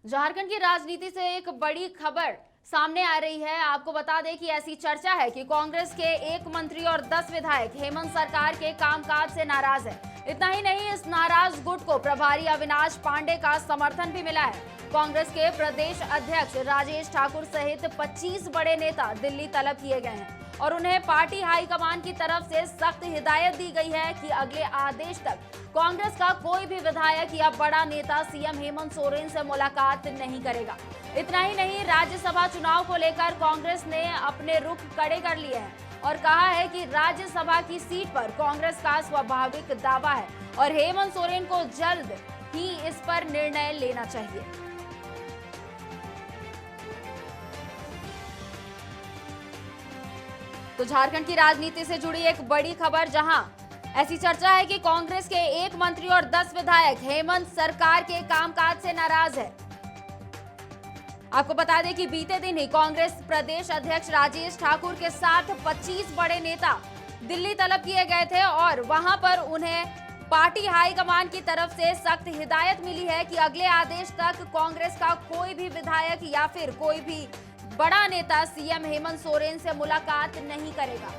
झारखंड की राजनीति से एक बड़ी खबर सामने आ रही है। आपको बता दें कि ऐसी चर्चा है कि कांग्रेस के एक मंत्री और 10 विधायक हेमंत सरकार के कामकाज से नाराज है। इतना ही नहीं, इस नाराज गुट को प्रभारी अविनाश पांडे का समर्थन भी मिला है। कांग्रेस के प्रदेश अध्यक्ष राजेश ठाकुर सहित 25 बड़े नेता दिल्ली तलब किए गए हैं और उन्हें पार्टी हाईकमान की तरफ से सख्त हिदायत दी गई है कि अगले आदेश तक कांग्रेस का कोई भी विधायक या बड़ा नेता सीएम हेमंत सोरेन से मुलाकात नहीं करेगा। इतना ही नहीं, राज्यसभा चुनाव को लेकर कांग्रेस ने अपने रुख कड़े कर लिए हैं और कहा है कि राज्यसभा की सीट पर कांग्रेस का स्वाभाविक दावा है और हेमंत सोरेन को जल्द ही इस पर निर्णय लेना चाहिए। तो झारखंड की राजनीति से जुड़ी एक बड़ी खबर, जहां ऐसी चर्चा है कि कांग्रेस के एक मंत्री और 10 विधायक हेमंत सरकार के कामकाज से नाराज है। आपको बता दें कि बीते दिन ही कांग्रेस प्रदेश अध्यक्ष राजेश ठाकुर के साथ 25 बड़े नेता दिल्ली तलब किए गए थे और वहां पर उन्हें पार्टी हाईकमान की तरफ से सख्त हिदायत मिली है कि अगले आदेश तक कांग्रेस का कोई भी विधायक या फिर कोई भी बड़ा नेता सीएम हेमंत सोरेन से मुलाकात नहीं करेगा।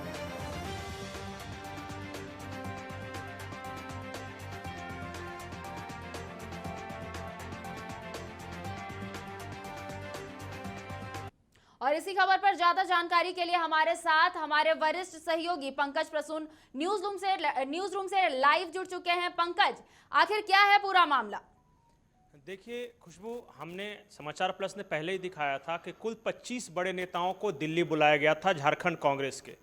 और इसी खबर पर ज्यादा जानकारी के लिए हमारे साथ हमारे वरिष्ठ सहयोगी पंकज प्रसून न्यूज रूम से लाइव जुड़ चुके हैं। पंकज, आखिर क्या है पूरा मामला? देखिए खुशबू, हमने समाचार प्लस ने पहले ही दिखाया था कि कुल 25 बड़े नेताओं को दिल्ली बुलाया गया था झारखंड कांग्रेस के।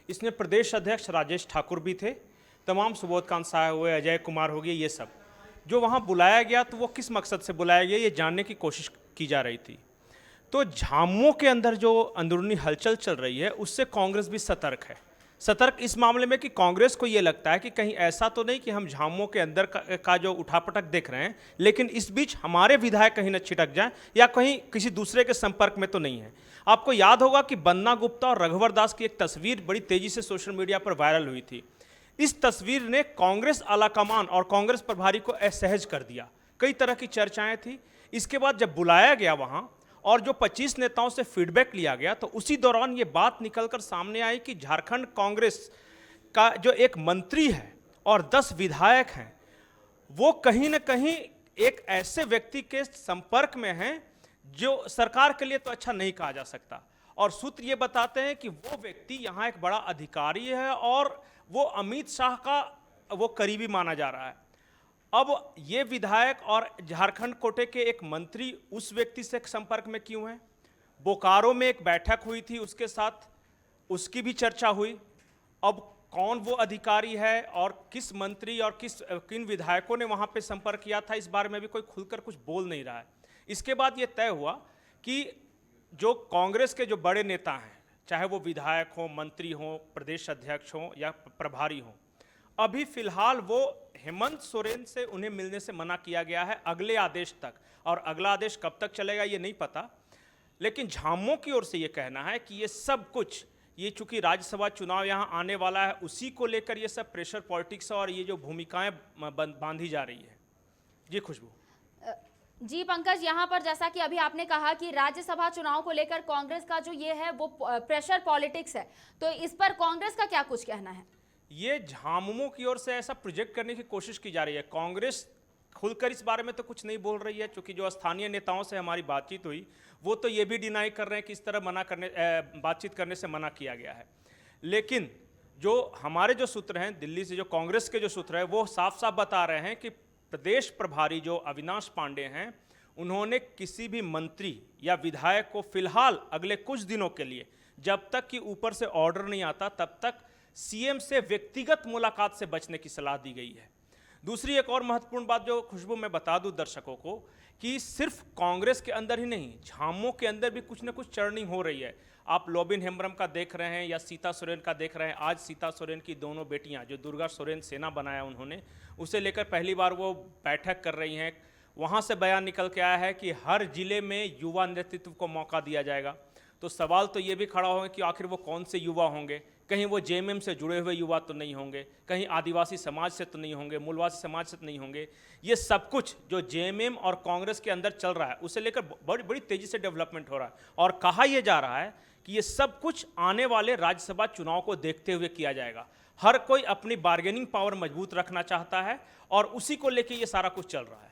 इसमें प्रदेश अध्यक्ष राजेश ठाकुर भी थे, तमाम सुबोधकांत साहब हुए, अजय कुमार हो गए, ये सब जो वहाँ बुलाया गया तो वो किस मकसद से बुलाया गया ये जानने की कोशिश की जा रही थी। तो झामुमो के अंदर जो अंदरूनी हलचल चल रही है उससे कांग्रेस भी सतर्क है। सतर्क इस मामले में कि कांग्रेस को ये लगता है कि कहीं ऐसा तो नहीं कि हम झामुमो के अंदर का जो उठापटक देख रहे हैं, लेकिन इस बीच हमारे विधायक कहीं न छिटक जाएं या कहीं किसी दूसरे के संपर्क में तो नहीं है। आपको याद होगा कि बन्ना गुप्ता और रघुवर दास की एक तस्वीर बड़ी तेजी से सोशल मीडिया पर वायरल हुई थी। इस तस्वीर ने कांग्रेस आलाकमान और कांग्रेस प्रभारी को असहज कर दिया। कई तरह की चर्चाएं थी। इसके बाद जब बुलाया गया वहां और जो 25 नेताओं से फीडबैक लिया गया तो उसी दौरान ये बात निकलकर सामने आई कि झारखंड कांग्रेस का जो एक मंत्री है और 10 विधायक हैं वो कहीं ना कहीं एक ऐसे व्यक्ति के संपर्क में हैं जो सरकार के लिए तो अच्छा नहीं कहा जा सकता। और सूत्र ये बताते हैं कि वो व्यक्ति यहाँ एक बड़ा अधिकारी है और वो अमित शाह का वो करीबी माना जा रहा है। अब ये विधायक और झारखंड कोटे के एक मंत्री उस व्यक्ति से संपर्क में क्यों हैं? बोकारो में एक बैठक हुई थी, उसके साथ उसकी भी चर्चा हुई। अब कौन वो अधिकारी है और किस मंत्री और किन विधायकों ने वहाँ पे संपर्क किया था, इस बारे में भी कोई खुलकर कुछ बोल नहीं रहा है। इसके बाद ये तय हुआ कि जो कांग्रेस के जो बड़े नेता हैं, चाहे वो विधायक हों, मंत्री हों, प्रदेश अध्यक्ष हों या प्रभारी हों, अभी फिलहाल वो हेमंत सोरेन से उन्हें मिलने से मना किया गया है अगले आदेश तक। और अगला आदेश कब तक चलेगा ये नहीं पता, लेकिन झामुमो की ओर से ये कहना है कि ये सब कुछ, ये चूंकि राज्यसभा चुनाव यहाँ आने वाला है, उसी को लेकर ये सब प्रेशर पॉलिटिक्स और ये जो भूमिकाएं बांधी जा रही है। जी खुशबू। जी पंकज, यहाँ पर जैसा कि अभी आपने कहा कि राज्यसभा चुनाव को लेकर कांग्रेस का जो ये है वो प्रेशर पॉलिटिक्स है, तो इस पर कांग्रेस का क्या कुछ कहना है? ये झामुमो की ओर से ऐसा प्रोजेक्ट करने की कोशिश की जा रही है। कांग्रेस खुलकर इस बारे में तो कुछ नहीं बोल रही है, क्योंकि जो स्थानीय नेताओं से हमारी बातचीत हुई वो तो ये भी डिनाई कर रहे हैं कि इस तरह बातचीत करने से मना किया गया है। लेकिन जो हमारे जो सूत्र हैं दिल्ली से, जो कांग्रेस के जो सूत्र हैं, वो साफ साफ बता रहे हैं कि प्रदेश प्रभारी जो अविनाश पांडे हैं, उन्होंने किसी भी मंत्री या विधायक को फिलहाल अगले कुछ दिनों के लिए, जब तक कि ऊपर से ऑर्डर नहीं आता, तब तक सीएम से व्यक्तिगत मुलाकात से बचने की सलाह दी गई है। दूसरी एक और महत्वपूर्ण बात जो खुशबू मैं बता दूं दर्शकों को, कि सिर्फ कांग्रेस के अंदर ही नहीं, झामुमो के अंदर भी कुछ ना कुछ चर्निंग हो रही है। आप लोबिन हेम्ब्रम का देख रहे हैं या सीता सोरेन का देख रहे हैं। आज सीता सोरेन की दोनों बेटियां, जो दुर्गा सोरेन सेना बनाया उन्होंने, उसे लेकर पहली बार वो बैठक कर रही हैं। वहाँ से बयान निकल के आया है कि हर जिले में युवा नेतृत्व को मौका दिया जाएगा। तो सवाल तो ये भी खड़ा होगा कि आखिर वो कौन से युवा होंगे, कहीं वो जेएमएम से जुड़े हुए युवा तो नहीं होंगे, कहीं आदिवासी समाज से तो नहीं होंगे, मूलवासी समाज से तो नहीं होंगे। ये सब कुछ जो जेएमएम और कांग्रेस के अंदर चल रहा है उसे लेकर बड़ी बड़ी तेजी से डेवलपमेंट हो रहा है, और कहा यह जा रहा है कि ये सब कुछ आने वाले राज्यसभा चुनाव को देखते हुए किया जाएगा। हर कोई अपनी बार्गेनिंग पावर मजबूत रखना चाहता है और उसी को लेकर ये सारा कुछ चल रहा है।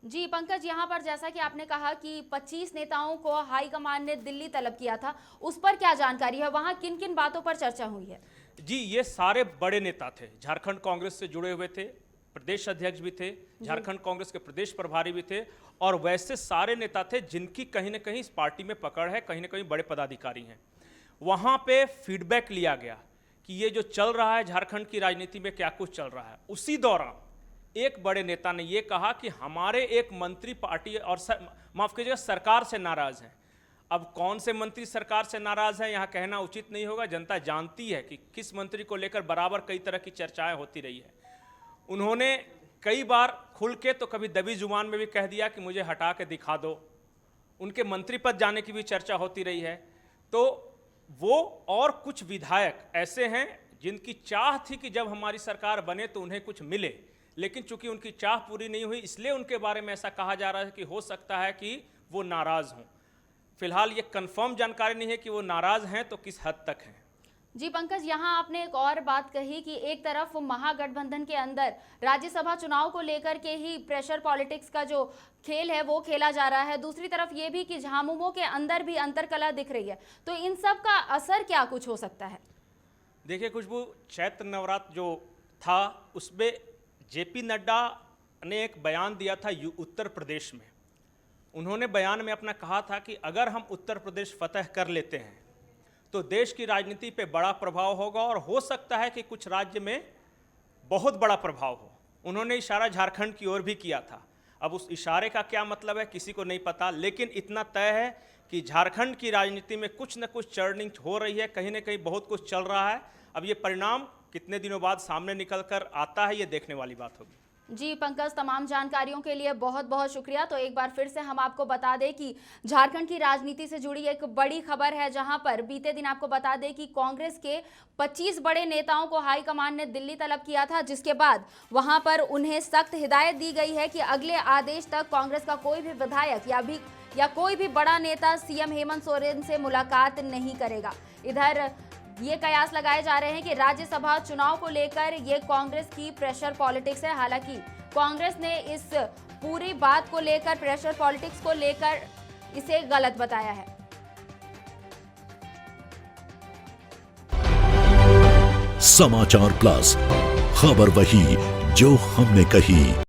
जी पंकज, यहाँ पर जैसा कि आपने कहा कि 25 नेताओं को हाईकमान ने दिल्ली तलब किया था, उस पर क्या जानकारी है? वहाँ किन किन बातों पर चर्चा हुई है? जी, ये सारे बड़े नेता थे, झारखंड कांग्रेस से जुड़े हुए थे, प्रदेश अध्यक्ष भी थे, झारखंड कांग्रेस के प्रदेश प्रभारी भी थे, और वैसे सारे नेता थे जिनकी कहीं ना कहीं इस पार्टी में पकड़ है, कहीं ना कहीं बड़े पदाधिकारी हैं। वहाँ पे फीडबैक लिया गया कि ये जो चल रहा है झारखंड की राजनीति में क्या कुछ चल रहा है। उसी दौरान एक बड़े नेता ने ये कहा कि हमारे एक मंत्री पार्टी और माफ कीजिएगा सरकार से नाराज हैं। अब कौन से मंत्री सरकार से नाराज हैं यहाँ कहना उचित नहीं होगा, जनता जानती है कि किस मंत्री को लेकर बराबर कई तरह की चर्चाएं होती रही है। उन्होंने कई बार खुल के तो कभी दबी जुबान में भी कह दिया कि मुझे हटा के दिखा दो। उनके मंत्री पद जाने की भी चर्चा होती रही है। तो वो और कुछ विधायक ऐसे हैं जिनकी चाह थी कि जब हमारी सरकार बने तो उन्हें कुछ मिले, लेकिन चूंकि उनकी चाह पूरी नहीं हुई इसलिए उनके बारे में ऐसा कहा जा रहा है कि हो सकता है कि वो नाराज हों। फिलहाल ये कंफर्म जानकारी नहीं है कि वो नाराज हैं तो किस हद तक हैं। जी पंकज, यहाँ आपने एक और बात कही कि एक तरफ महागठबंधन के अंदर राज्यसभा चुनाव को लेकर के ही प्रेशर पॉलिटिक्स का जो खेल है वो खेला जा रहा है, दूसरी तरफ ये भी कि झामुमो के अंदर भी अंतरकला दिख रही है। तो इन सब का असर क्या कुछ हो सकता है? देखिए खुशबू, चैत्र नवरात्र जो था उसमें जेपी नड्डा ने एक बयान दिया था उत्तर प्रदेश में। उन्होंने बयान में अपना कहा था कि अगर हम उत्तर प्रदेश फतह कर लेते हैं तो देश की राजनीति पे बड़ा प्रभाव होगा और हो सकता है कि कुछ राज्य में बहुत बड़ा प्रभाव हो। उन्होंने इशारा झारखंड की ओर भी किया था। अब उस इशारे का क्या मतलब है किसी को नहीं पता, लेकिन इतना तय है कि झारखंड की राजनीति में कुछ न कुछ चर्निंग हो रही है, कहीं ना कहीं बहुत कुछ चल रहा है। अब ये परिणाम कितने दिनों बाद सामने निकल कर आता है ये देखने वाली बात होगी। जी पंकज, तमाम जानकारियों के लिए बहुत बहुत शुक्रिया। तो एक बार फिर से हम आपको बता दें कि झारखंड की राजनीति से जुड़ी एक बड़ी खबर है, जहां पर बीते दिन आपको बता दें कि कांग्रेस के 25 बड़े नेताओं को हाईकमान ने दिल्ली तलब किया था, जिसके बाद वहां पर उन्हें सख्त हिदायत दी गई है कि अगले आदेश तक कांग्रेस का कोई भी विधायक या कोई भी बड़ा नेता सीएम हेमंत सोरेन से मुलाकात नहीं करेगा। इधर ये कयास लगाए जा रहे हैं कि राज्यसभा चुनाव को लेकर ये कांग्रेस की प्रेशर पॉलिटिक्स है। हालांकि कांग्रेस ने इस पूरी बात को लेकर, प्रेशर पॉलिटिक्स को लेकर, इसे गलत बताया है। समाचार प्लस, खबर वही जो हमने कही।